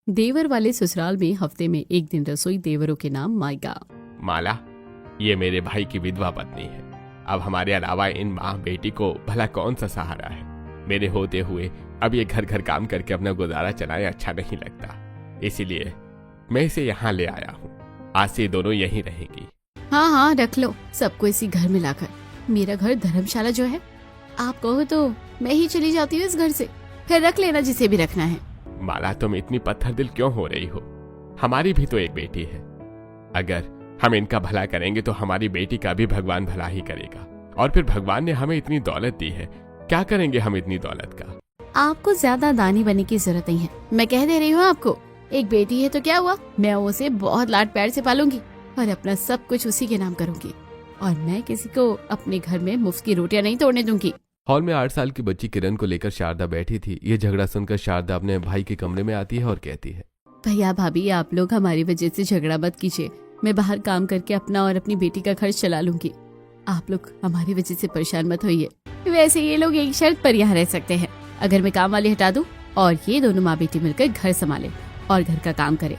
देवर वाले ससुराल में हफ्ते में एक दिन रसोई देवरों के नाम मायका। माला, ये मेरे भाई की विधवा पत्नी है। अब हमारे अलावा इन माँ बेटी को भला कौन सा सहारा है। मेरे होते हुए अब ये घर घर काम करके अपना गुजारा चलाए अच्छा नहीं लगता, इसीलिए मैं इसे यहाँ ले आया हूँ। आज से दोनों यहीं रहेंगी। हाँ हाँ, रख लो सबको इसी घर में लाकर। मेरा घर धर्मशाला जो है, आप कहो तो मैं ही चली जाती हूँ इस घर से, फिर रख लेना जिसे भी रखना है। माला, तुम इतनी पत्थर दिल क्यों हो रही हो? हमारी भी तो एक बेटी है। अगर हम इनका भला करेंगे तो हमारी बेटी का भी भगवान भला ही करेगा। और फिर भगवान ने हमें इतनी दौलत दी है, क्या करेंगे हम इतनी दौलत का? आपको ज्यादा दानी बनने की जरूरत नहीं है, मैं कह दे रही हूँ आपको। एक बेटी है तो क्या हुआ, मैं उसे बहुत लाड प्यार से पालूंगी और अपना सब कुछ उसी के नाम करूंगी। और मैं किसी को अपने घर में मुफ्त की रोटियां नहीं तोड़ने दूंगी। हॉल में 8 साल की बच्ची किरण को लेकर शारदा बैठी थी। ये झगड़ा सुनकर शारदा अपने भाई के कमरे में आती है और कहती है, भैया भाभी, आप लोग हमारी वजह से झगड़ा मत कीजिए। मैं बाहर काम करके अपना और अपनी बेटी का खर्च चला लूंगी। आप लोग हमारी वजह से परेशान मत होइए। वैसे ये लोग एक शर्त पर यहाँ रह सकते हैं, अगर मैं काम वाली हटा दूं और ये दोनों माँ बेटी मिलकर घर संभाले और घर का काम करे,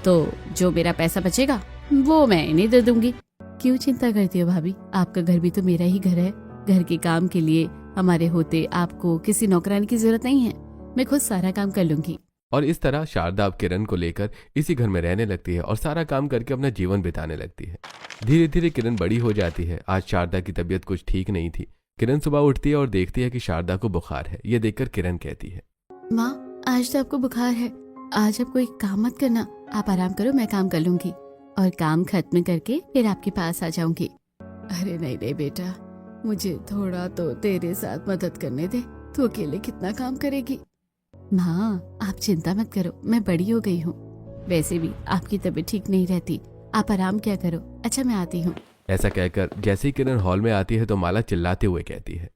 तो जो मेरा पैसा बचेगा वो मैं इन्हें दे दूंगी। क्यों चिंता करती हो भाभी, आपका घर भी तो मेरा ही घर है। घर के काम के लिए हमारे होते आपको किसी नौकरानी की जरूरत नहीं है, मैं खुद सारा काम कर लूंगी। और इस तरह शारदा अब किरण को लेकर इसी घर में रहने लगती है और सारा काम करके अपना जीवन बिताने लगती है। धीरे धीरे किरण बड़ी हो जाती है। आज शारदा की तबीयत कुछ ठीक नहीं थी। किरण सुबह उठती है और देखती है कि शारदा को बुखार है। ये देखकर किरण कहती है, माँ, आज तो आपको बुखार है, आज आप कोई काम मत करना, आप आराम करो, मैं काम कर लूंगी और काम खत्म करके फिर आपके पास आ जाऊंगी। अरे नहीं नहीं बेटा, मुझे थोड़ा तो तेरे साथ मदद करने दे, तू अकेले कितना काम करेगी। माँ, आप चिंता मत करो, मैं बड़ी हो गई हूँ। वैसे भी आपकी तबीयत ठीक नहीं रहती, आप आराम क्या करो। अच्छा, मैं आती हूँ। ऐसा कहकर जैसे ही किरण हॉल में आती है तो माला चिल्लाते हुए कहती है,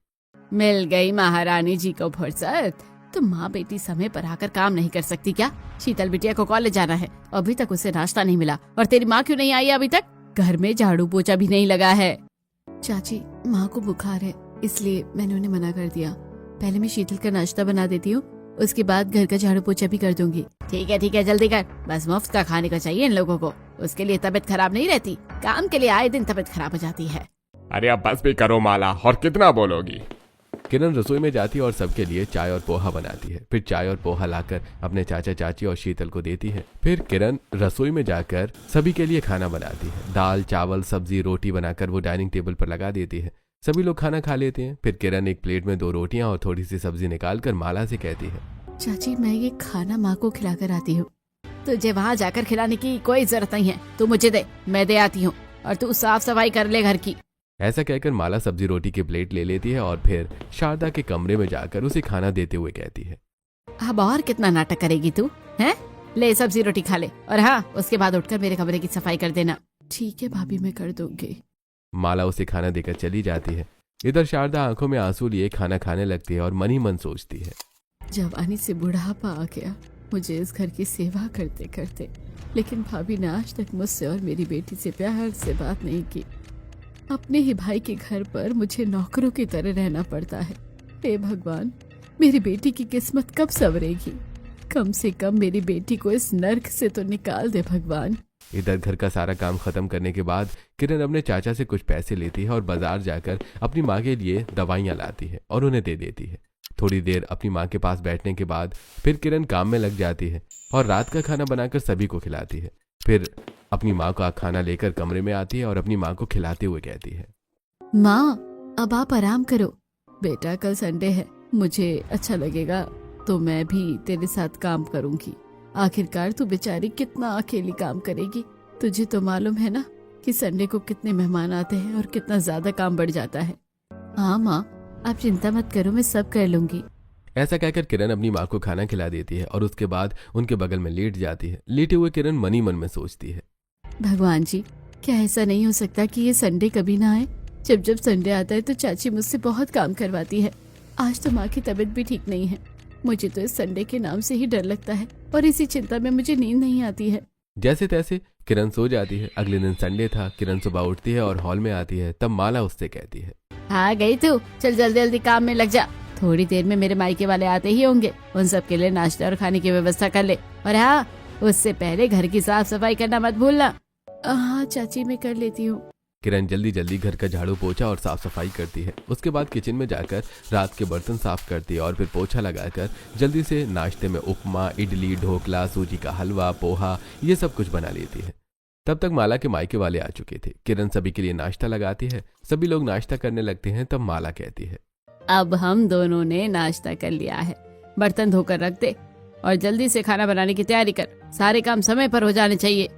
मिल गई महारानी जी को फुर्सत। तो माँ बेटी समय पर आकर काम नहीं कर सकती क्या? शीतल बिटिया को कॉलेज जाना है, अभी तक उसे नाश्ता नहीं मिला। और तेरी माँ क्यों नहीं आई अभी तक? घर में झाड़ू पोछा भी नहीं लगा है। चाची, माँ को बुखार है, इसलिए मैंने उन्हें मना कर दिया। पहले मैं शीतल का नाश्ता बना देती हूँ, उसके बाद घर का झाड़ू पोछा भी कर दूंगी। ठीक है, जल्दी कर, बस मुफ्त का खाने का चाहिए इन लोगों को। उसके लिए तबीयत खराब नहीं रहती, काम के लिए आए दिन तबीयत खराब हो जाती है। अरे अब बस भी करो माला, और कितना बोलोगी? किरण रसोई में जाती है और सबके लिए चाय और पोहा बनाती है। फिर चाय और पोहा लाकर अपने चाचा चाची और शीतल को देती है। फिर किरण रसोई में जाकर सभी के लिए खाना बनाती है। दाल, चावल, सब्जी, रोटी बनाकर वो डाइनिंग टेबल पर लगा देती है। सभी लोग खाना खा लेते हैं। फिर किरण एक प्लेट में 2 रोटियां और थोड़ी सी सब्जी निकालकर माला से कहती है, चाची, मैं ये खाना माँ को खिलाकर आती हूँ। तुझे वहाँ जाकर खिलाने की कोई जरूरत नहीं है, तू मुझे दे, मैं दे आती हूँ, और तू साफ सफाई कर ले घर की। ऐसा कहकर माला सब्जी रोटी की प्लेट ले लेती है और फिर शारदा के कमरे में जाकर उसे खाना देते हुए कहती है, अब और कितना नाटक करेगी तू, हैं? ले सब्जी रोटी खा ले, और हाँ, उसके बाद उठकर मेरे कमरे की सफाई कर देना। ठीक है भाभी, मैं कर दूंगी। माला उसे खाना देकर चली जाती है। इधर शारदा आंखों में आंसू लिए खाना खाने लगती है और मन ही मन सोचती है, जवानी से बुढ़ापा आ गया मुझे इस घर की सेवा करते करते, लेकिन भाभी ने आज तक मुझसे और मेरी बेटी से प्यार से बात नहीं की। अपने ही भाई के घर पर मुझे नौकरों की तरह रहना पड़ता है। हे भगवान, मेरी बेटी की किस्मत कब संवरेगी? कम से कम मेरी बेटी को इस नर्क से तो निकाल दे भगवान। इधर घर का सारा काम खत्म करने के बाद किरण अपने चाचा से कुछ पैसे लेती है और बाजार जाकर अपनी माँ के लिए दवाइयाँ लाती है और उन्हें दे देती है। थोड़ी देर अपनी माँ के पास बैठने के बाद फिर किरण काम में लग जाती है और रात का खाना बनाकर सभी को खिलाती है। फिर अपनी माँ का खाना लेकर कमरे में आती है और अपनी माँ को खिलाते हुए कहती है, माँ, अब आप आराम करो। बेटा, कल संडे है, मुझे अच्छा लगेगा तो मैं भी तेरे साथ काम करूंगी। आखिरकार तू बेचारी कितना अकेली काम करेगी। तुझे तो मालूम है ना कि संडे को कितने मेहमान आते हैं और कितना ज्यादा काम बढ़ जाता है। हाँ माँ, आप चिंता मत करो, मैं सब कर लूंगी। ऐसा कहकर किरण अपनी माँ को खाना खिला देती है और उसके बाद उनके बगल में लेट जाती है। लेटे हुए किरण मन ही मन में सोचती है, भगवान जी, क्या ऐसा नहीं हो सकता कि ये संडे कभी ना आए? जब जब संडे आता है तो चाची मुझसे बहुत काम करवाती है। आज तो माँ की तबीयत भी ठीक नहीं है। मुझे तो इस संडे के नाम से ही डर लगता है और इसी चिंता में मुझे नींद नहीं आती है। जैसे तैसे किरण सो जाती है। अगले दिन संडे था। किरण सुबह उठती है और हॉल में आती है। तब माला उससे कहती है, आ गई तू, चल जल्दी जल्दी काम में लग जा। थोड़ी देर में मेरे मायके वाले आते ही होंगे, उन सब के लिए नाश्ता और खाने की व्यवस्था कर ले। और हाँ, उससे पहले घर की साफ सफाई करना मत भूलना। हाँ चाची, मैं कर लेती हूँ। किरण जल्दी जल्दी घर का झाड़ू पोछा और साफ सफाई करती है। उसके बाद किचन में जाकर रात के बर्तन साफ करती है और फिर पोछा लगाकर जल्दी से नाश्ते में उपमा, इडली, ढोकला, सूजी का हलवा, पोहा ये सब कुछ बना लेती है। तब तक माला के मायके वाले आ चुके थे। किरण सभी के लिए नाश्ता लगाती है। सभी लोग नाश्ता करने लगते हैं। तब माला कहती है, अब हम दोनों ने नाश्ता कर लिया है, बर्तन धोकर रख दे और जल्दी से खाना बनाने की तैयारी कर। सारे काम समय पर हो जाने चाहिए।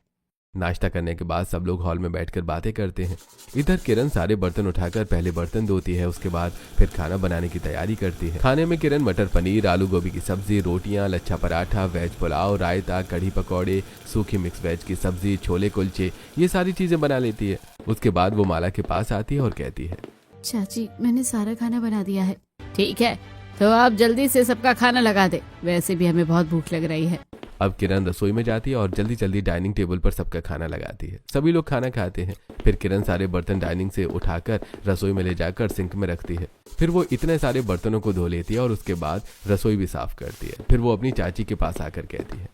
नाश्ता करने के बाद सब लोग हॉल में बैठकर बातें करते हैं। इधर किरण सारे बर्तन उठाकर पहले बर्तन धोती है, उसके बाद फिर खाना बनाने की तैयारी करती है। खाने में किरण मटर पनीर, आलू गोभी की सब्जी, रोटियां, लच्छा पराठा, वेज पुलाव, रायता, कढ़ी पकौड़े, सूखी मिक्स वेज की सब्जी, छोले कुलचे ये सारी चीजें बना लेती है। उसके बाद वो माला के पास आती है और कहती है, चाची मैंने सारा खाना बना दिया है। ठीक है, तो आप जल्दी से सबका खाना लगा दे, वैसे भी हमें बहुत भूख लग रही है। अब किरण रसोई में जाती है और जल्दी जल्दी डाइनिंग टेबल पर सबका खाना लगाती है। सभी लोग खाना खाते हैं। फिर किरण सारे बर्तन डाइनिंग से उठाकर रसोई में ले जाकर सिंक में रखती है। फिर वो इतने सारे बर्तनों को धो लेती है और उसके बाद रसोई भी साफ करती है। फिर वो अपनी चाची के पास आकर कहती है,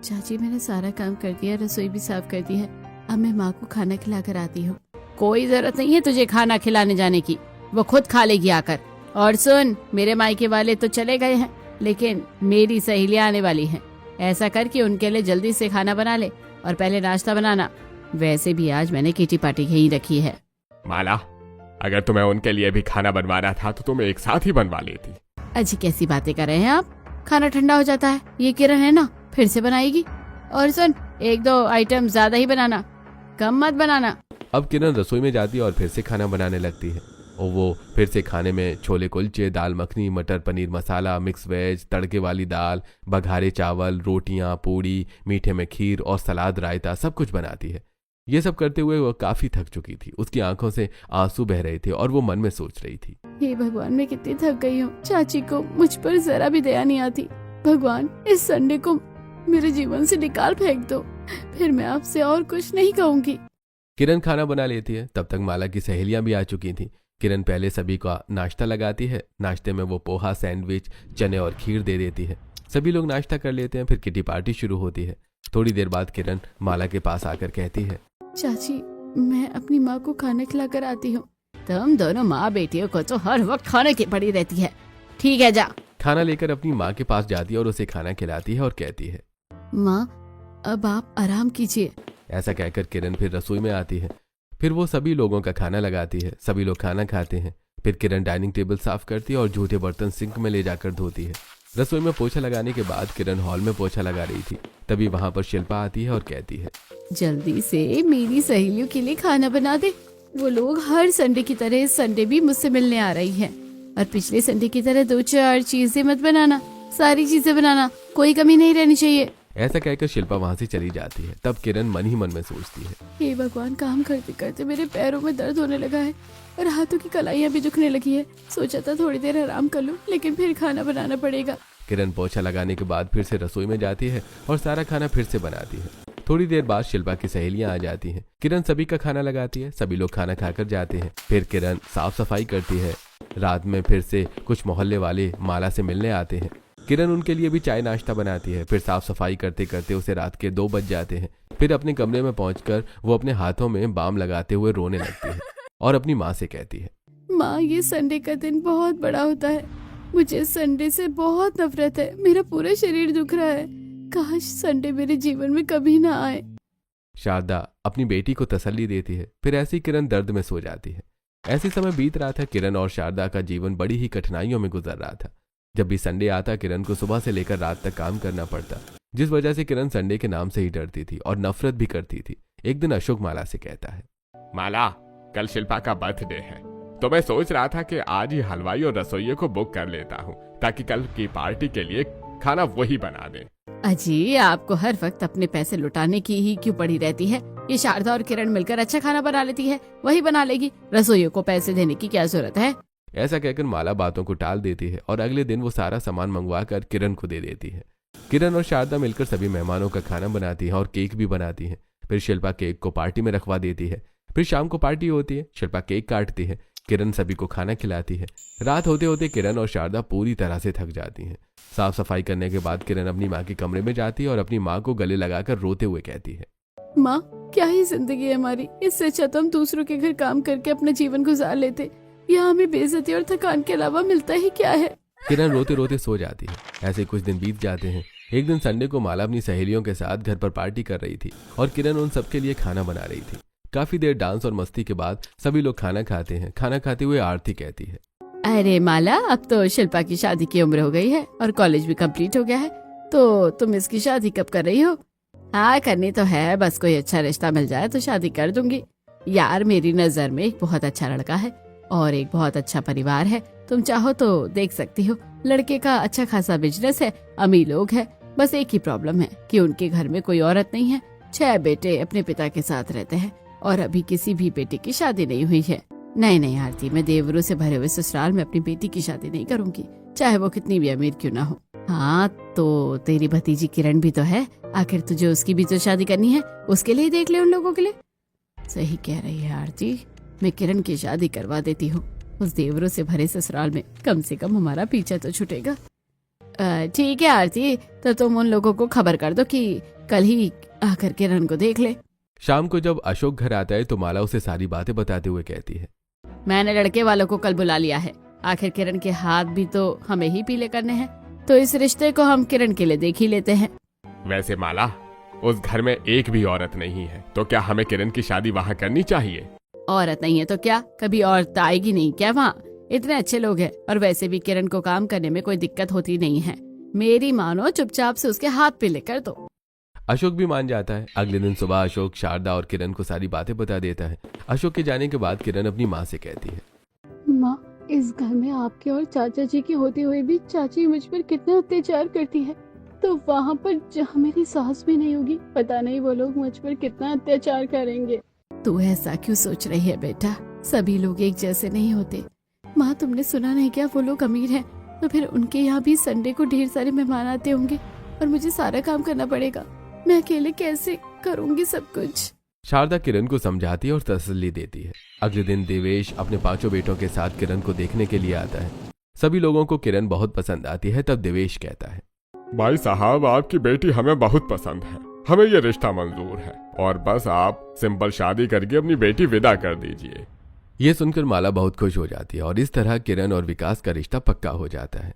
चाची मैंने सारा काम कर दिया, रसोई भी साफ कर दी है। अब मैं माँ को खाना खिला कर आती हूँ। कोई जरूरत नहीं है तुझे खाना खिलाने जाने की, वो खुद खा लेगी आकर। और सुन, मेरे मायके वाले तो चले गए हैं, लेकिन मेरी सहेलियां आने वाली हैं। ऐसा करके उनके लिए जल्दी से खाना बना ले और पहले नाश्ता बनाना। वैसे भी आज मैंने किटी पार्टी यहीं रखी है। माला, अगर तुम्हें उनके लिए भी खाना बनवाना था तो तुम एक साथ ही बनवा लेती। अजी कैसी बातें कर रहे हैं आप? खाना ठंडा हो जाता है, ये किरण है ना, फिर से बनाएगी। और सुन, 1-2 आइटम ज्यादा ही बनाना, कम मत बनाना। अब किरण रसोई में जाती है और फिर से खाना बनाने लगती है। और वो फिर से खाने में छोले कुलचे, दाल मखनी, मटर पनीर मसाला, मिक्स वेज, तड़के वाली दाल, बघारे चावल, रोटियां, पूड़ी, मीठे में खीर और सलाद, रायता सब कुछ बनाती है। ये सब करते हुए वो काफी थक चुकी थी। उसकी आंखों से आंसू बह रहे थे और वो मन में सोच रही थी, हे भगवान, मैं कितनी थक गई हूँ। चाची को मुझ पर जरा भी दया नहीं आती। भगवान, इस संडे को मेरे जीवन से निकाल फेंक दो, फिर मैं आपसे और कुछ नहीं कहूंगी। किरण खाना बना लेती है। तब तक माला की सहेलियां भी आ चुकी थी। किरण पहले सभी का नाश्ता लगाती है। नाश्ते में वो पोहा, सैंडविच, चने और खीर दे देती है। सभी लोग नाश्ता कर लेते हैं। फिर किटी पार्टी शुरू होती है। थोड़ी देर बाद किरण माला के पास आकर कहती है, चाची मैं अपनी माँ को खाना खिला कर आती हूँ। तुम दोनों माँ बेटियों को तो हर वक्त खाने की पड़ी रहती है। ठीक है, जा। खाना लेकर अपनी माँ के पास जाती है और उसे खाना खिलाती है और कहती है, माँ अब आप आराम कीजिए। ऐसा कहकर किरण फिर रसोई में आती है। फिर वो सभी लोगों का खाना लगाती है। सभी लोग खाना खाते हैं। फिर किरण डाइनिंग टेबल साफ करती है और जूठे बर्तन सिंक में ले जाकर धोती है। रसोई में पोछा लगाने के बाद किरण हॉल में पोछा लगा रही थी। तभी वहां पर शिल्पा आती है और कहती है, जल्दी से मेरी सहेलियों के लिए खाना बना दे। वो लोग हर संडे की तरह इस संडे भी मुझसे मिलने आ रही है, और पिछले संडे की तरह 2-4 चीजें मत बनाना, सारी चीजें बनाना, कोई कमी नहीं रहनी चाहिए। ऐसा कहकर शिल्पा वहां से चली जाती है। तब किरण मन ही मन में सोचती है, हे भगवान, काम करते करते मेरे पैरों में दर्द होने लगा है और हाथों की कलाइयां भी दुखने लगी है। सोचा था थोड़ी देर आराम कर लूं, लेकिन फिर खाना बनाना पड़ेगा। किरण पोछा लगाने के बाद फिर से रसोई में जाती है और सारा खाना फिर से बनाती है। थोड़ी देर बाद शिल्पा की सहेलियां आ जाती हैं। किरण सभी का खाना लगाती है। सभी लोग खाना खाकर जाते हैं। फिर किरण साफ सफाई करती है। रात में फिर से कुछ मोहल्ले वाले माला से मिलने आते हैं। किरण उनके लिए भी चाय नाश्ता बनाती है। फिर साफ सफाई करते करते उसे रात के 2 बज जाते हैं। फिर अपने कमरे में पहुंचकर वो अपने हाथों में बाम लगाते हुए रोने लगती है और अपनी माँ से कहती है, माँ ये संडे का दिन बहुत बड़ा होता है, मुझे संडे से बहुत नफरत है, मेरा पूरा शरीर दुख रहा है, काश संडे मेरे जीवन में कभी ना आए। शारदा अपनी बेटी को तसल्ली देती है। फिर ऐसे ही किरण दर्द में सो जाती है। ऐसे समय बीत रहा था। किरण और शारदा का जीवन बड़ी ही कठिनाइयों में गुजर रहा था। जब भी संडे आता किरण को सुबह से लेकर रात तक काम करना पड़ता, जिस वजह से किरण संडे के नाम से ही डरती थी और नफरत भी करती थी। एक दिन अशोक माला से कहता है, माला, कल शिल्पा का बर्थडे है, तो मैं सोच रहा था कि आज ही हलवाई और रसोइये को बुक कर लेता हूँ ताकि कल की पार्टी के लिए खाना वही बना दे। अजी आपको हर वक्त अपने पैसे लुटाने की ही क्यों पड़ी रहती है? ये शारदा और किरण मिलकर अच्छा खाना बना लेती है, वही बना लेगी, रसोइयों को पैसे देने की क्या जरूरत है? ऐसा कहकर माला बातों को टाल देती है और अगले दिन वो सारा सामान मंगवा कर किरण को दे देती है। किरण और शारदा मिलकर सभी मेहमानों का खाना बनाती है और केक भी बनाती है। फिर शिल्पा केक को पार्टी में रखवा देती है। फिर शाम को पार्टी होती है। शिल्पा केक काटती है। किरण सभी को खाना खिलाती है। रात होते होते किरण और शारदा पूरी तरह से थक जाती हैं। साफ सफाई करने के बाद किरण अपनी माँ के कमरे में जाती है और अपनी माँ को गले लगाकर रोते हुए कहती है, माँ, क्या ही जिंदगी है हमारी। इससे अच्छा तो हम दूसरों के घर काम करके अपना जीवन गुजार लेते। यहाँ हमें बेइज्जती और थकान के अलावा मिलता ही क्या है। किरण रोते रोते सो जाती है। ऐसे कुछ दिन बीत जाते हैं। एक दिन संडे को माला अपनी सहेलियों के साथ घर पर पार्टी कर रही थी और किरण उन सबके लिए खाना बना रही थी। काफी देर डांस और मस्ती के बाद सभी लोग खाना खाते हैं। खाना खाते हुए आरती कहती है, अरे माला, अब तो शिल्पा की शादी की उम्र हो गई है और कॉलेज भी कंप्लीट हो गया है, तो तुम इसकी शादी कब कर रही हो? हाँ, करनी तो है, बस कोई अच्छा रिश्ता मिल जाए तो शादी कर दूंगी। यार, मेरी नजर में एक बहुत अच्छा लड़का है और एक बहुत अच्छा परिवार है। तुम चाहो तो देख सकती हो। लड़के का अच्छा खासा बिजनेस है, अमीर लोग हैं। बस एक ही प्रॉब्लम है कि उनके घर में कोई औरत नहीं है। 6 बेटे अपने पिता के साथ रहते हैं और अभी किसी भी बेटे की शादी नहीं हुई है। नहीं आरती, मैं देवरों से भरे हुए ससुराल में अपनी बेटी की शादी नहीं करूंगी, चाहे वो कितनी भी अमीर क्यों ना हो। हाँ, तो तेरी भतीजी किरण भी तो है, आखिर तुझे उसकी भी तो शादी करनी है। उसके लिए देख ले, उन लोगों के लिए। सही कह रही है आरती, मैं किरण की शादी करवा देती हूँ। उस देवरों से भरे ससुराल में कम से कम हमारा पीछा तो छूटेगा। ठीक है आरती, तो तुम उन लोगों को खबर कर दो कि कल ही आकर किरण को देख ले। शाम को जब अशोक घर आता है तो माला उसे सारी बातें बताते हुए कहती है, मैंने लड़के वालों को कल बुला लिया है। आखिर किरण के हाथ भी तो हमें ही पीले करने हैं, तो इस रिश्ते को हम किरण के लिए देख ही लेते हैं। वैसे माला, उस घर में एक भी औरत नहीं है, तो क्या हमें किरण की शादी वहाँ करनी चाहिए? औरत नहीं है तो क्या, कभी औरत आएगी नहीं क्या वहाँ? इतने अच्छे लोग हैं और वैसे भी किरण को काम करने में कोई दिक्कत होती नहीं है। मेरी मानो, चुपचाप से उसके हाथ पीले कर दो। अशोक भी मान जाता है। अगले दिन सुबह अशोक शारदा और किरण को सारी बातें बता देता है। अशोक के जाने के बाद किरण अपनी माँ से कहती है, माँ, इस घर में आपके और चाचा जी के होते हुए भी चाची मुझ पर कितना अत्याचार करती है, तो वहाँ पर जहाँ मेरी सास भी नहीं होगी, पता नहीं वो लोग मुझ पर कितना अत्याचार करेंगे। तू ऐसा क्यों सोच रही है बेटा? सभी लोग एक जैसे नहीं होते। माँ, तुमने सुना नहीं क्या, वो लोग अमीर हैं, तो फिर उनके यहाँ भी संडे को ढेर सारे मेहमान आते होंगे और मुझे सारा काम करना पड़ेगा। मैं अकेले कैसे करूँगी सब कुछ? शारदा किरण को समझाती है और तसल्ली देती है। अगले दिन देवेश अपने 5 बेटों के साथ किरण को देखने के लिए आता है। सभी लोगों को किरण बहुत पसंद आती है। तब देवेश कहता है, भाई साहब, आपकी बेटी हमें बहुत पसंद है, हमें ये रिश्ता मंजूर है और बस आप सिंपल शादी करके अपनी बेटी विदा कर दीजिए। ये सुनकर माला बहुत खुश हो जाती है और इस तरह किरण और विकास का रिश्ता पक्का हो जाता है।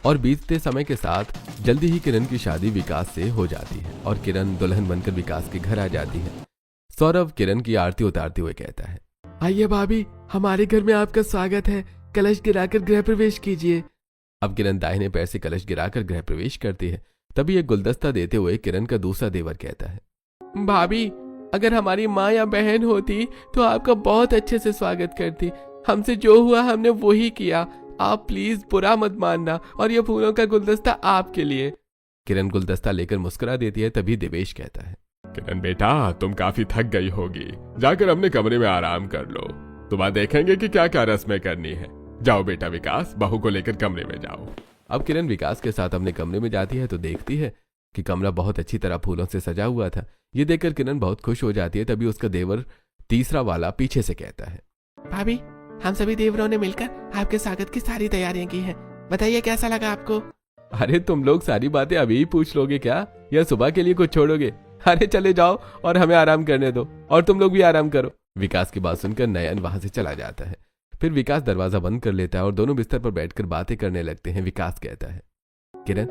और बीतते समय के साथ जल्दी ही किरण की शादी विकास से हो जाती है और किरण दुल्हन बनकर विकास के घर आ जाती है। सौरभ किरण की आरती उतारते हुए कहता है, आइए भाभी, हमारे घर में आपका स्वागत है, कलश गिराकर गृह प्रवेश कीजिए। अब किरण दाहिने पैर से कलश गिराकर गृह प्रवेश करती है। तभी एक गुलदस्ता देते हुए किरण का दूसरा देवर कहता है, भाभी, अगर हमारी माँ या बहन होती तो आपका बहुत अच्छे से स्वागत करती। हमसे जो हुआ हमने वही किया, आप प्लीज बुरा मत मानना, और ये फूलों का गुलदस्ता आपके लिए। किरण गुलदस्ता लेकर मुस्कुरा देती है। तभी देवेश कहता है, किरण बेटा, तुम काफी थक गई होगी, जाकर अपने कमरे में आराम कर लो। सुबह देखेंगे कि क्या क्या रस्में करनी है। जाओ बेटा विकास, बहू को लेकर कमरे में जाओ। अब किरण विकास के साथ अपने कमरे में जाती है तो देखती है कि कमरा बहुत अच्छी तरह फूलों से सजा हुआ था। ये देखकर किरण बहुत खुश हो जाती है। तभी उसका देवर तीसरा वाला पीछे से कहता है, भाभी, हम सभी देवरों ने मिलकर आपके स्वागत की सारी तैयारियां की हैं। बताइए कैसा लगा आपको? अरे तुम लोग सारी बातें अभी ही पूछ लोगे क्या, या सुबह के लिए कुछ छोड़ोगे? अरे चले जाओ और हमें आराम करने दो, और तुम लोग भी आराम करो। विकास की बात सुनकर नयन वहां से चला जाता है। फिर विकास दरवाजा बंद कर लेता है और दोनों बिस्तर पर बैठकर बातें करने लगते हैं। विकास कहता है, किरण,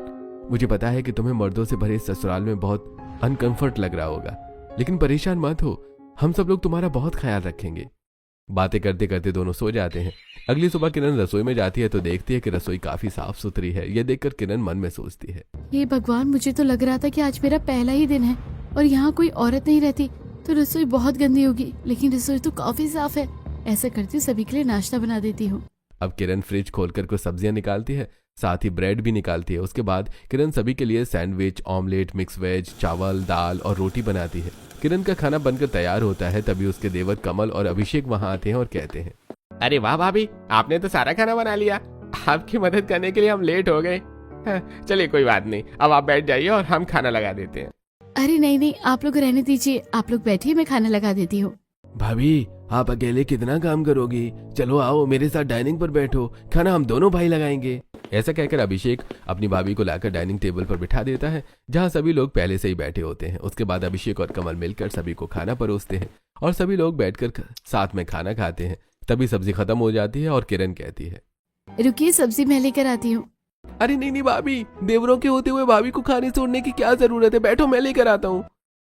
मुझे पता है कि तुम्हें मर्दों से भरे ससुराल में बहुत अनकंफर्ट लग रहा होगा, लेकिन परेशान मत हो, हम सब लोग तुम्हारा बहुत ख्याल रखेंगे। बातें करते करते दोनों सो जाते हैं। अगली सुबह किरण रसोई में जाती है तो देखती है कि रसोई काफी साफ सुथरी है। यह देखकर किरण मन में सोचती है, ये भगवान, मुझे तो लग रहा था कि आज मेरा पहला ही दिन है और यहाँ कोई औरत नहीं रहती तो रसोई बहुत गंदी होगी, लेकिन रसोई तो काफी साफ है। ऐसा करती हूँ, सभी के लिए नाश्ता बना देती हूँ। अब किरण फ्रिज खोलकर कुछ सब्जियां निकालती है, साथ ही ब्रेड भी निकालती है। उसके बाद किरण सभी के लिए सैंडविच, ऑमलेट, मिक्स वेज, चावल, दाल और रोटी बनाती है। किरण का खाना बनकर तैयार होता है। तभी उसके देवर कमल और अभिषेक वहां आते हैं और कहते हैं, अरे वाह भाभी, आपने तो सारा खाना बना लिया। आपकी मदद करने के लिए हम लेट हो गए। चलिए कोई बात नहीं, अब आप बैठ जाइए और हम खाना लगा देते हैं। अरे नहीं, आप लोग रहने दीजिए, आप लोग बैठिए, मैं खाना लगा देती हूँ। भाभी, आप अकेले कितना काम करोगी, चलो आओ मेरे साथ डाइनिंग पर बैठो, खाना हम दोनों भाई लगाएंगे। ऐसा कहकर अभिषेक अपनी भाभी को लाकर डाइनिंग टेबल पर बिठा देता है, जहां सभी लोग पहले से ही बैठे होते हैं। उसके बाद अभिषेक और कमल मिलकर सभी को खाना परोसते हैं और सभी लोग बैठकर साथ में खाना खाते हैं। तभी सब्जी खत्म हो जाती है और किरण कहती है, रुकिए, सब्जी मैं लेकर आती हूँ। अरे नहीं नहीं भाभी, देवरों के होते हुए भाभी को खाने छोड़ने की क्या जरूरत है, बैठो मैं लेकर आता हूँ।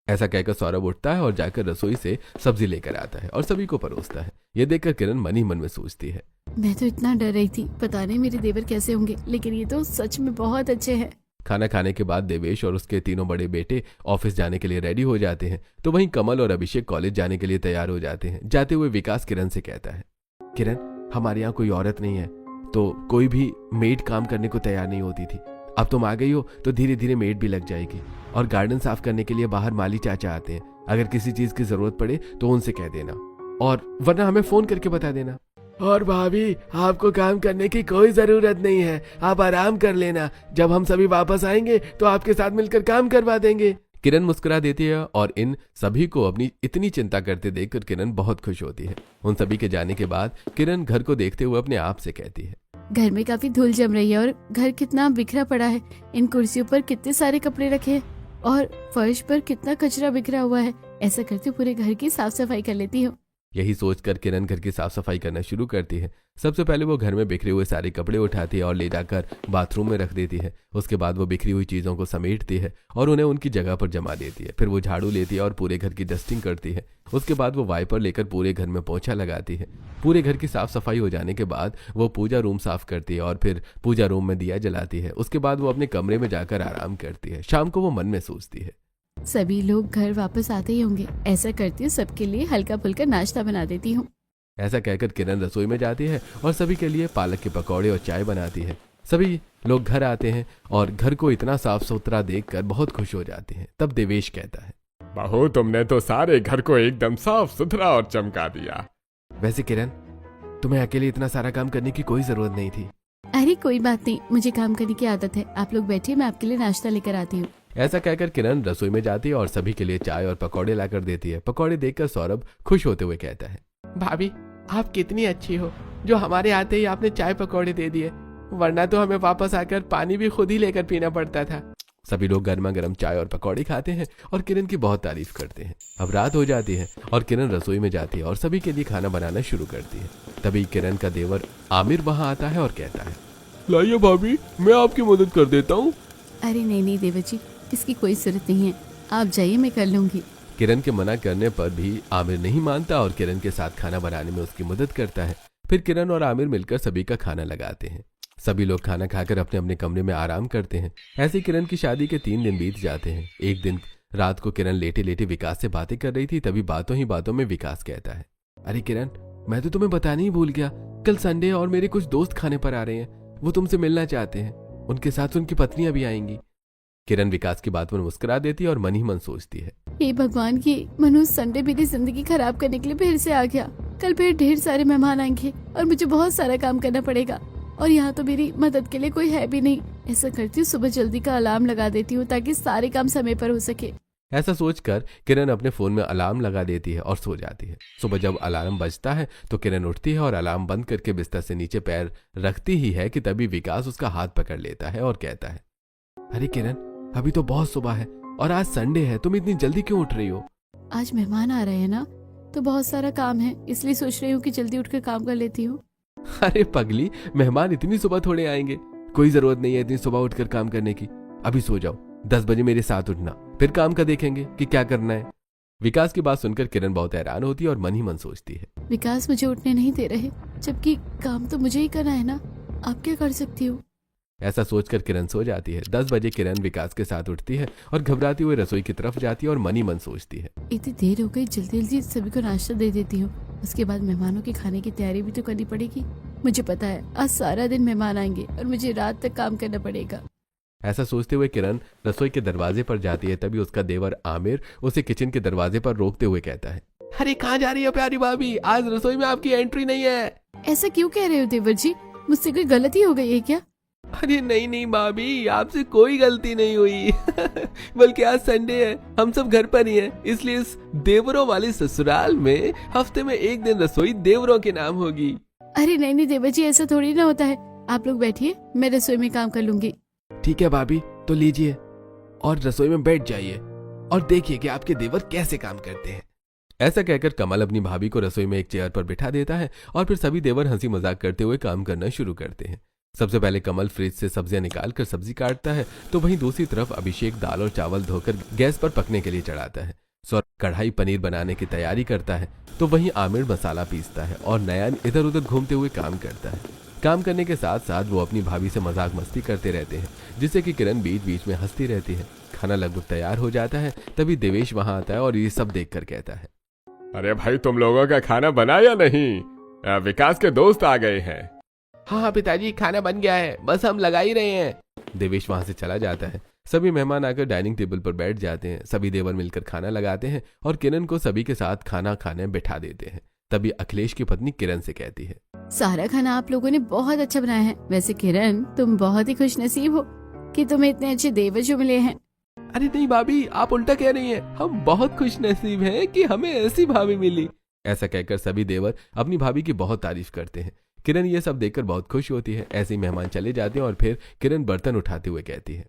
ऐसा कहकर सौरभ उठता है और जाकर रसोई से सब्जी लेकर आता है और सभी को परोसता है। ये देखकर किरण मन ही मन में सोचती है, मैं तो इतना डर रही थी, पता नहीं मेरे देवर कैसे होंगे, लेकिन ये तो सच में बहुत अच्छे हैं। खाना खाने के बाद देवेश और उसके तीनों बड़े बेटे ऑफिस जाने के लिए रेडी हो जाते हैं, तो वहीं कमल और अभिषेक कॉलेज जाने के लिए तैयार हो जाते हैं। जाते हुए विकास किरण से कहता है, किरण, हमारे यहाँ कोई औरत नहीं है, तो कोई भी मेड काम करने को तैयार नहीं होती थी। अब तुम आ गई हो तो धीरे धीरे मेड भी लग जाएगी। और गार्डन साफ करने के लिए बाहर माली चाचा आते हैं, अगर किसी चीज की जरूरत पड़े तो उनसे कह देना, और वरना हमें फोन करके बता देना। और भाभी, आपको काम करने की कोई जरूरत नहीं है, आप आराम कर लेना, जब हम सभी वापस आएंगे तो आपके साथ मिलकर काम करवा देंगे। किरण मुस्कुरा देती है और इन सभी को अपनी इतनी चिंता करते देखकर किरण बहुत खुश होती है। उन सभी के जाने के बाद किरण घर को देखते हुए अपने आप से कहती है, घर में काफी धूल जम रही है और घर कितना बिखरा पड़ा है। इन कुर्सियों पर कितने सारे कपड़े रखे हैं और फर्श पर कितना कचरा बिखरा हुआ है। ऐसा करते पूरे घर की साफ सफाई कर लेती हूँ। यही सोचकर किरण घर की साफ सफाई करना शुरू करती है। सबसे पहले वो घर में बिखरे हुए सारे कपड़े उठाती है और ले जाकर बाथरूम में रख देती है। उसके बाद वो बिखरी हुई चीजों को समेटती है और उन्हें उनकी जगह पर जमा देती है। फिर वो झाड़ू लेती है और पूरे घर की डस्टिंग करती है। उसके बाद वो वाइपर लेकर पूरे घर में पोंछा लगाती है। पूरे घर की साफ सफाई हो जाने के बाद वो पूजा रूम साफ करती है और फिर पूजा रूम में दिया जलाती है। उसके बाद वो अपने कमरे में जाकर आराम करती है। शाम को वो मन में सोचती है, सभी लोग घर वापस आते ही होंगे, ऐसा करती हूँ सबके लिए हल्का फुल्का नाश्ता बना देती हूँ। ऐसा कहकर किरण रसोई में जाती है और सभी के लिए पालक के पकौड़े और चाय बनाती है। सभी लोग घर आते हैं और घर को इतना साफ सुथरा देखकर बहुत खुश हो जाते हैं। तब देवेश कहता है, बहू, तुमने तो सारे घर को एकदम साफ सुथरा और चमका दिया। वैसे किरण, तुम्हें अकेले इतना सारा काम करने की कोई जरूरत नहीं थी। अरे कोई बात नहीं, मुझे काम करने की आदत है। आप लोग बैठिए, मैं आपके लिए नाश्ता लेकर आती हूँ। ऐसा कहकर किरण रसोई में जाती है और सभी के लिए चाय और पकौड़े लाकर देती है। पकौड़े देखकर सौरभ खुश होते हुए कहता है, भाभी, आप कितनी अच्छी हो जो हमारे आते ही आपने चाय पकौड़े दे दिए, वरना तो हमें वापस आकर पानी भी खुद ही लेकर पीना पड़ता था। सभी लोग गर्मा गर्म चाय और पकौड़े खाते हैं और किरण की बहुत तारीफ करते हैं। अब रात हो जाती है और किरण रसोई में जाती है और सभी के लिए खाना बनाना शुरू करती है। तभी किरण का देवर आमिर वहां आता है और कहता है, लाइए भाभी, मैं आपकी मदद कर देता हूँ। अरे नहीं नहीं देवर जी, इसकी कोई जरूरत नहीं है, आप जाइए, मैं कर लूंगी। किरण के मना करने पर भी आमिर नहीं मानता और किरण के साथ खाना बनाने में उसकी मदद करता है। फिर किरण और आमिर मिलकर सभी का खाना लगाते हैं। सभी लोग खाना खाकर अपने अपने कमरे में आराम करते हैं। ऐसे किरण की शादी के 3 दिन बीत जाते हैं। एक दिन रात को किरण लेटे लेटे विकास से बातें कर रही थी। तभी बातों ही बातों में विकास कहता है, अरे किरण, मैं तो तुम्हें बताने ही भूल गया, कल संडे और मेरे कुछ दोस्त खाने पर आ रहे हैं, वो तुमसे मिलना चाहते हैं, उनके साथ उनकी पत्नियां भी आएंगी। किरण विकास की बात पर मुस्कुरा देती है और मन ही मन सोचती है, हे भगवान, की मनु संडे मेरी जिंदगी खराब करने के लिए फिर से आ गया। कल फिर ढेर सारे मेहमान आएंगे और मुझे बहुत सारा काम करना पड़ेगा, और यहाँ तो मेरी मदद के लिए कोई है भी नहीं। ऐसा करती हूँ, सुबह जल्दी का अलार्म लगा देती हूँ ताकि सारे काम समय पर हो सके। ऐसा सोचकर किरण अपने फोन में अलार्म लगा देती है और सो जाती है। सुबह जब अलार्म बजता है तो किरण उठती है और अलार्म बंद करके बिस्तर से नीचे पैर रखती ही है कि तभी विकास उसका हाथ पकड़ लेता है और कहता है, अरे किरण, अभी तो बहुत सुबह है और आज संडे है, तुम इतनी जल्दी क्यों उठ रही हो? आज मेहमान आ रहे हैं ना, तो बहुत सारा काम है, इसलिए सोच रही हूँ कि जल्दी उठकर काम कर लेती हूँ। अरे पगली, मेहमान इतनी सुबह थोड़े आएंगे, कोई जरूरत नहीं है इतनी सुबह उठकर काम करने की। अभी सो जाओ, 10 बजे मेरे साथ उठना, फिर काम का देखेंगे कि क्या करना है। विकास की बात सुनकर किरण बहुत हैरान होती है और मन ही मन सोचती है, विकास मुझे उठने नहीं दे रहे, जबकि काम तो मुझे ही करना है ना, आप क्या कर सकती हो। ऐसा सोचकर किरण सो जाती है। 10 बजे किरण विकास के साथ उठती है और घबराती हुई रसोई की तरफ जाती है और मन ही मन सोचती है, इतनी देर हो गई, जल्दी जल्दी सभी को नाश्ता दे देती हूँ, उसके बाद मेहमानों के खाने की तैयारी भी तो करनी पड़ेगी। मुझे पता है आज सारा दिन मेहमान आएंगे और मुझे रात तक काम करना पड़ेगा। ऐसा सोचते हुए किरण रसोई के दरवाजे पर जाती है। तभी उसका देवर आमिर उसे किचन के दरवाजे पर रोकते हुए कहता है, अरे कहाँ जा रही हो प्यारी भाभी, आज रसोई में आपकी एंट्री नहीं है। ऐसा क्यों कह रहे हो देवर जी, मुझसे कोई गलती हो गई है क्या? अरे नहीं नहीं भाभी, आपसे कोई गलती नहीं हुई। बल्कि आज संडे है, हम सब घर पर ही हैं, इसलिए इस देवरों वाले ससुराल में हफ्ते में एक दिन रसोई देवरों के नाम होगी। अरे नहीं नहीं देवर जी, ऐसा थोड़ी ना होता है। आप लोग बैठिए, मैं रसोई में काम कर लूंगी। ठीक है भाभी, तो लीजिए और रसोई में बैठ जाइए और देखिए कि आपके देवर कैसे काम करते हैं। ऐसा कहकर कमल अपनी भाभी को रसोई में एक चेयर पर बिठा देता है और फिर सभी देवर हंसी मजाक करते हुए काम करना शुरू करते हैं। सबसे पहले कमल फ्रिज से सब्जियां निकालकर सब्जी काटता है, तो वहीं दूसरी तरफ अभिषेक दाल और चावल धोकर गैस पर पकने के लिए चढ़ाता है। सौरभ कढ़ाई पनीर बनाने की तैयारी करता है, तो वहीं आमिर मसाला पीसता है और नयन इधर उधर घूमते हुए काम करता है। काम करने के साथ साथ वो अपनी भाभी से मजाक मस्ती करते रहते हैं, जिससे कि किरण बीच बीच में हंसती रहती है। खाना लगभग तैयार हो जाता है, तभी देवेश वहां आता है और ये सब देखकर कहता है, अरे भाई, तुम लोगों का खाना बना या नहीं? विकास के दोस्त आ गए हैं। हाँ पिताजी, खाना बन गया है, बस हम लगा ही रहे हैं। देवेश वहां से चला जाता है। सभी मेहमान आकर डाइनिंग टेबल पर बैठ जाते हैं। सभी देवर मिलकर खाना लगाते हैं और किरण को सभी के साथ खाना खाने बिठा देते हैं। तभी अखिलेश की पत्नी किरण से कहती है, सारा खाना आप लोगों ने बहुत अच्छा बनाया है। वैसे किरण, तुम बहुत ही खुशनसीब हो कि तुम्हें इतने अच्छे देवर जो मिले हैं। अरे नहीं भाभी, आप उल्टा कह रही हैं। हम बहुत खुश नसीब हैं कि हमें ऐसी भाभी मिली। ऐसा कहकर सभी देवर अपनी भाभी की बहुत तारीफ करते हैं। किरण ये सब देखकर बहुत खुश होती है। ऐसे ही मेहमान चले जाते हैं और फिर किरण बर्तन उठाते हुए कहती है,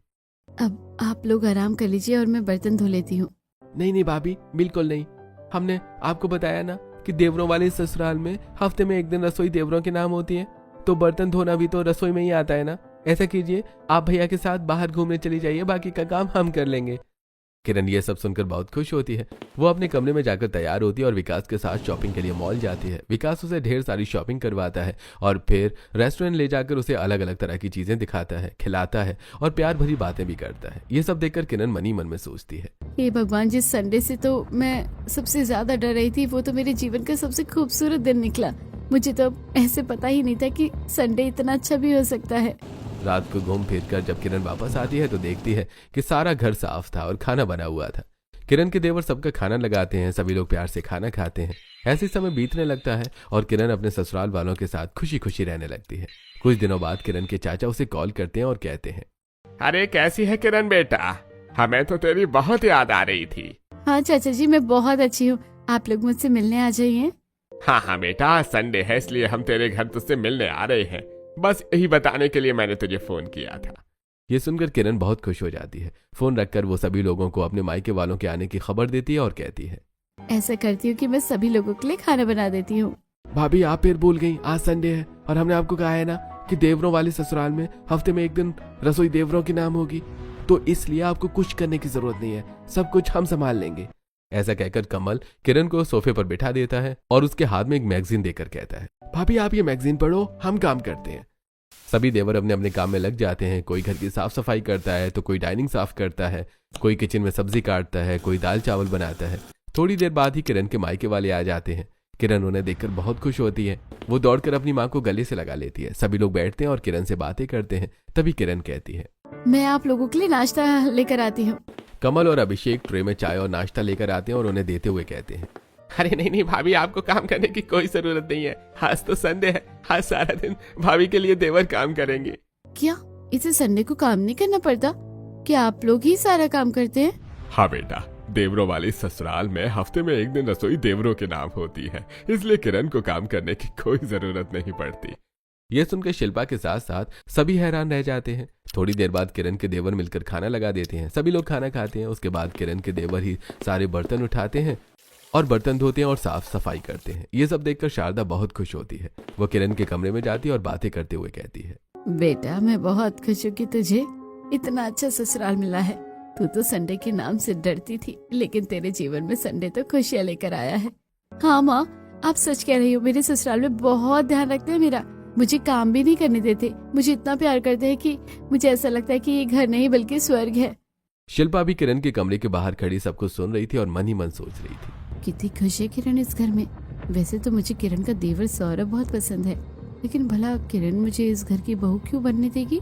अब आप लोग आराम कर लीजिए और मैं बर्तन धो लेती हूँ। नहीं नहीं भाभी, बिल्कुल नहीं। हमने आपको बताया ना कि देवरों वाले ससुराल में हफ्ते में एक दिन रसोई देवरों के नाम होती है, तो बर्तन धोना भी तो रसोई में ही आता है ना। ऐसा कीजिए, आप भैया के साथ बाहर घूमने चली जाइए, बाकी का काम हम कर लेंगे। किरण ये सब सुनकर बहुत खुश होती है। वो अपने कमरे में जाकर तैयार होती है और विकास के साथ शॉपिंग के लिए मॉल जाती है। विकास उसे ढेर सारी शॉपिंग करवाता है और फिर रेस्टोरेंट ले जाकर उसे अलग अलग तरह की चीजें दिखाता है, खिलाता है और प्यार भरी बातें भी करता है। ये सब देखकर किरण मनी मन में सोचती है, हे भगवान, जिस संडे से तो मैं सबसे ज्यादा डर रही थी, वो तो मेरे जीवन का सबसे खूबसूरत दिन निकला। मुझे तो ऐसे पता ही नहीं था कि संडे इतना अच्छा भी हो सकता है। रात को घूम फिर कर जब किरण वापस आती है तो देखती है कि सारा घर साफ था और खाना बना हुआ था। किरण के देवर सबका खाना लगाते हैं। सभी लोग प्यार से खाना खाते हैं। ऐसे समय बीतने लगता है और किरण अपने ससुराल वालों के साथ खुशी खुशी रहने लगती है। कुछ दिनों बाद किरण के चाचा उसे कॉल करते हैं और कहते हैं, अरे कैसी है किरण बेटा? हमें तो तेरी बहुत याद आ रही थी। हाँ चाचा जी, मैं बहुत अच्छी हूँ। आप लोग मुझसे मिलने आ जाइए। हाँ बेटा, आज संडे है, इसलिए हम तेरे घर तुझसे मिलने आ रहे हैं। बस यही बताने के लिए मैंने तुझे फोन किया था। ये सुनकर किरण बहुत खुश हो जाती है। फोन रखकर वो सभी लोगों को अपने मायके वालों के आने की खबर देती है और कहती है, ऐसा करती हूँ कि मैं सभी लोगों के लिए खाना बना देती हूँ। भाभी आप फिर भूल गई, आज संडे है और हमने आपको कहा है ना कि देवरों वाले ससुराल में हफ्ते में एक दिन रसोई देवरों के नाम होगी, तो इसलिए आपको कुछ करने की जरूरत नहीं है, सब कुछ हम संभाल लेंगे। ऐसा कहकर कमल किरण को सोफे पर बिठा देता है और उसके हाथ में एक मैगजीन देकर कहता है, भाभी आप ये मैगजीन पढ़ो, हम काम करते हैं। सभी देवर अपने अपने काम में लग जाते हैं। कोई घर की साफ सफाई करता है, तो कोई डाइनिंग साफ करता है, कोई किचन में सब्जी काटता है, कोई दाल चावल बनाता है। थोड़ी देर बाद ही किरण के मायके वाले आ जाते हैं। किरण उन्हें देखकर बहुत खुश होती है। वो दौड़कर अपनी माँ को गले से लगा लेती है। सभी लोग बैठते हैं और किरण से बातें करते हैं। तभी किरण कहती है, मैं आप लोगों के लिए नाश्ता लेकर आती हूँ। कमल और अभिषेक ट्रे में चाय और नाश्ता लेकर आते हैं और उन्हें देते हुए कहते हैं, अरे नहीं नहीं भाभी, आपको काम करने की कोई जरूरत नहीं है। आज तो संडे है, आज सारा दिन भाभी के लिए देवर काम करेंगे। क्या इसे संडे को काम नहीं करना पड़ता? क्या आप लोग ही सारा काम करते हैं? हाँ बेटा, देवरों वाले ससुराल में हफ्ते में एक दिन रसोई देवरों के नाम होती है, इसलिए किरण को काम करने की कोई जरूरत नहीं पड़ती। ये सुनकर शिल्पा के साथ साथ सभी हैरान रह जाते हैं। थोड़ी देर बाद किरण के देवर मिलकर खाना लगा देते हैं। सभी लोग खाना खाते हैं। उसके बाद किरण के देवर ही सारे बर्तन उठाते हैं और बर्तन धोते हैं और साफ सफाई करते हैं। ये सब देखकर शारदा बहुत खुश होती है। वो किरण के कमरे में जाती है और बातें करते हुए कहती है, बेटा मैं बहुत खुश हूँ कि तुझे इतना अच्छा ससुराल मिला है। तू तो संडे के नाम से डरती थी, लेकिन तेरे जीवन में संडे तो खुशियाँ लेकर आया है। हाँ माँ, आप सच कह रही हो। मेरे ससुराल में बहुत ध्यान रखते हैं मेरा। मुझे काम भी नहीं करने देते। मुझे इतना प्यार करते हैं कि मुझे ऐसा लगता है कि ये घर नहीं बल्कि स्वर्ग है। शिल्पा भी किरण के कमरे के बाहर खड़ी सब कुछ सुन रही थी और मन ही मन सोच रही थी, कितनी खुश है किरण इस घर में। वैसे तो मुझे किरण का देवर सौरभ बहुत पसंद है, लेकिन भला किरण मुझे इस घर की बहू क्यों बनने देगी?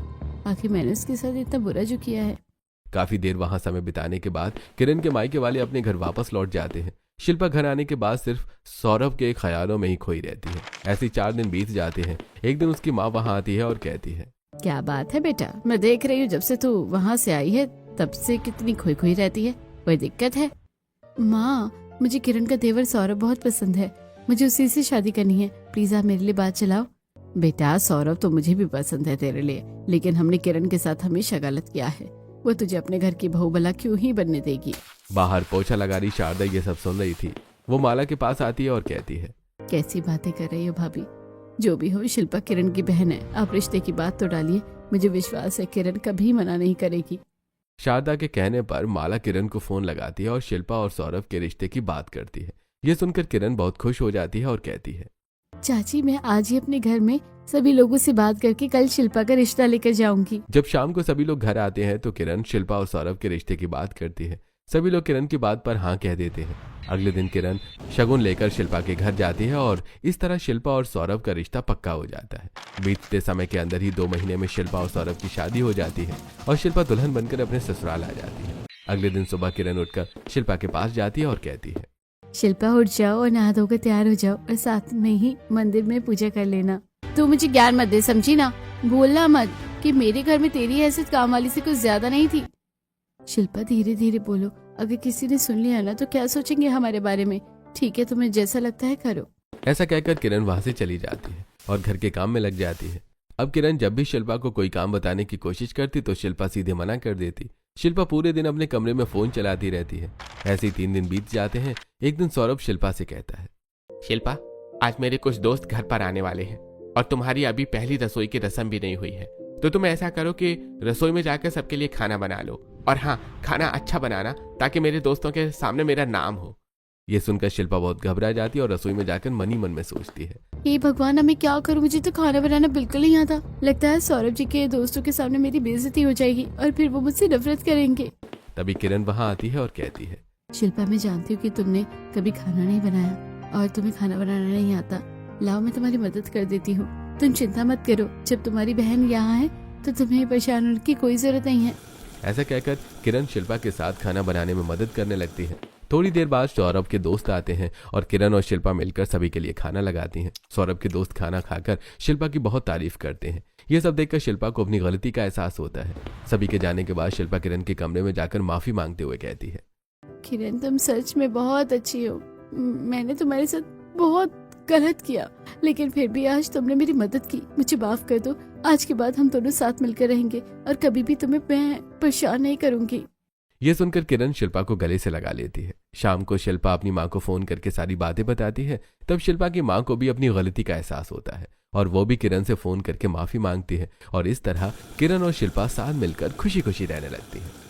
आखिर मैंने उसके साथ इतना बुरा जो किया है। काफी देर वहां समय बिताने के बाद किरण के मायके वाले अपने घर वापस लौट जाते हैं। शिल्पा घर आने के बाद सिर्फ सौरभ के ख्यालों में ही खोई रहती है। ऐसे 4 दिन बीत जाते हैं। एक दिन उसकी माँ वहां आती है और कहती है, क्या बात है बेटा, मैं देख रही हूँ जब से तू वहाँ से आई है तब से कितनी खोई खोई रहती है, कोई दिक्कत है? माँ, मुझे किरण का देवर सौरभ बहुत पसंद है, मुझे उसी से शादी करनी है, प्लीज आप मेरे लिए बात चलाओ। बेटा सौरभ तो मुझे भी पसंद है तेरे लिए, लेकिन हमने किरण के साथ हमेशा गलत किया है, वो तुझे अपने घर की बहू भला क्यों ही बनने देगी। बाहर पोछा लगा रही शारदा ये सब सुन रही थी। वो माला के पास आती है और कहती है, कैसी बातें कर रही हो भाभी, जो भी हो शिल्पा किरण की बहन है, आप रिश्ते की बात तो डालिए, मुझे विश्वास है किरण कभी मना नहीं करेगी। शारदा के कहने पर माला किरण को फोन लगाती है और शिल्पा और सौरभ के रिश्ते की बात करती है। ये सुनकर किरण बहुत खुश हो जाती है और कहती है, चाची मैं आज ही अपने घर में सभी लोगों से बात करके कल शिल्पा का रिश्ता लेकर जाऊंगी। जब शाम को सभी लोग घर आते हैं तो किरण शिल्पा और सौरभ के रिश्ते की बात करती है। सभी लोग किरण की बात पर हाँ कह देते हैं। अगले दिन किरण शगुन लेकर शिल्पा के घर जाती है और इस तरह शिल्पा और सौरभ का रिश्ता पक्का हो जाता है। बीतते समय के अंदर ही 2 महीने में शिल्पा और सौरभ की शादी हो जाती है और शिल्पा दुल्हन बनकर अपने ससुराल आ जाती है। अगले दिन सुबह किरण उठकर शिल्पा के पास जाती है और कहती है, शिल्पा उठ जाओ और नहा धोकर तैयार हो जाओ और साथ में ही मंदिर में पूजा कर लेना। तू मुझे ज्ञान मत दे, समझी ना, बोलना मत कि मेरे घर में तेरी हैसियत काम वाली से कुछ ज्यादा नहीं थी। शिल्पा धीरे धीरे बोलो, अगर किसी ने सुन लिया ना तो क्या सोचेंगे हमारे बारे में। ठीक है, तुम्हें जैसा लगता है करो। ऐसा कहकर किरण वहां से चली जाती है और घर के काम में लग जाती है। अब किरण जब भी शिल्पा को कोई काम बताने की कोशिश करती तो शिल्पा सीधे मना कर देती। शिल्पा पूरे दिन अपने कमरे में फोन चलाती रहती है। ऐसे ही 3 दिन बीत जाते हैं। एक दिन सौरभ शिल्पा से कहता है, शिल्पा, आज मेरे कुछ दोस्त घर पर आने वाले हैं और तुम्हारी अभी पहली रसोई की रस्म भी नहीं हुई है, तो तुम ऐसा करो कि रसोई में जाकर सबके लिए खाना बना लो, और हाँ, खाना अच्छा बनाना ताकि मेरे दोस्तों के सामने मेरा नाम हो। ये सुनकर शिल्पा बहुत घबरा जाती है और रसोई में जाकर मन ही मन में सोचती है, हे भगवान, अब मैं क्या करूं, मुझे तो खाना बनाना बिल्कुल नहीं आता। लगता है सौरभ जी के दोस्तों के सामने मेरी बेइज्जती हो जाएगी और फिर वो मुझसे नफरत करेंगे। तभी किरण वहां आती है और कहती है, शिल्पा मैं जानती हूँ कि तुमने कभी खाना नहीं बनाया और तुम्हें खाना बनाना नहीं आता। लाओ मैं तुम्हारी मदद कर देती हूँ, तुम चिंता मत करो, जब तुम्हारी बहन यहाँ है तो तुम्हें परेशान होने की कोई जरूरत नहीं है। ऐसा कहकर किरण शिल्पा के साथ खाना बनाने में मदद करने लगती है। थोड़ी देर बाद सौरभ के दोस्त आते हैं और किरण और शिल्पा मिलकर सभी के लिए खाना लगाती हैं। सौरभ के दोस्त खाना खाकर शिल्पा की बहुत तारीफ करते हैं। ये सब देखकर शिल्पा को अपनी गलती का एहसास होता है। सभी के जाने के बाद शिल्पा किरण के कमरे में जाकर माफी मांगते हुए कहती है, किरण तुम सच में बहुत अच्छी हो, मैंने तुम्हारे साथ बहुत गलत किया, लेकिन फिर भी आज तुमने मेरी मदद की, मुझे माफ कर दो। आज के बाद हम दोनों साथ मिलकर रहेंगे और कभी भी तुम्हें मैं परेशान नहीं करूंगी। ये सुनकर किरण शिल्पा को गले से लगा लेती है। शाम को शिल्पा अपनी माँ को फोन करके सारी बातें बताती है। तब शिल्पा की माँ को भी अपनी गलती का एहसास होता है और वो भी किरण से फोन करके माफी मांगती है और इस तरह किरण और शिल्पा साथ मिलकर खुशी खुशी रहने लगती है।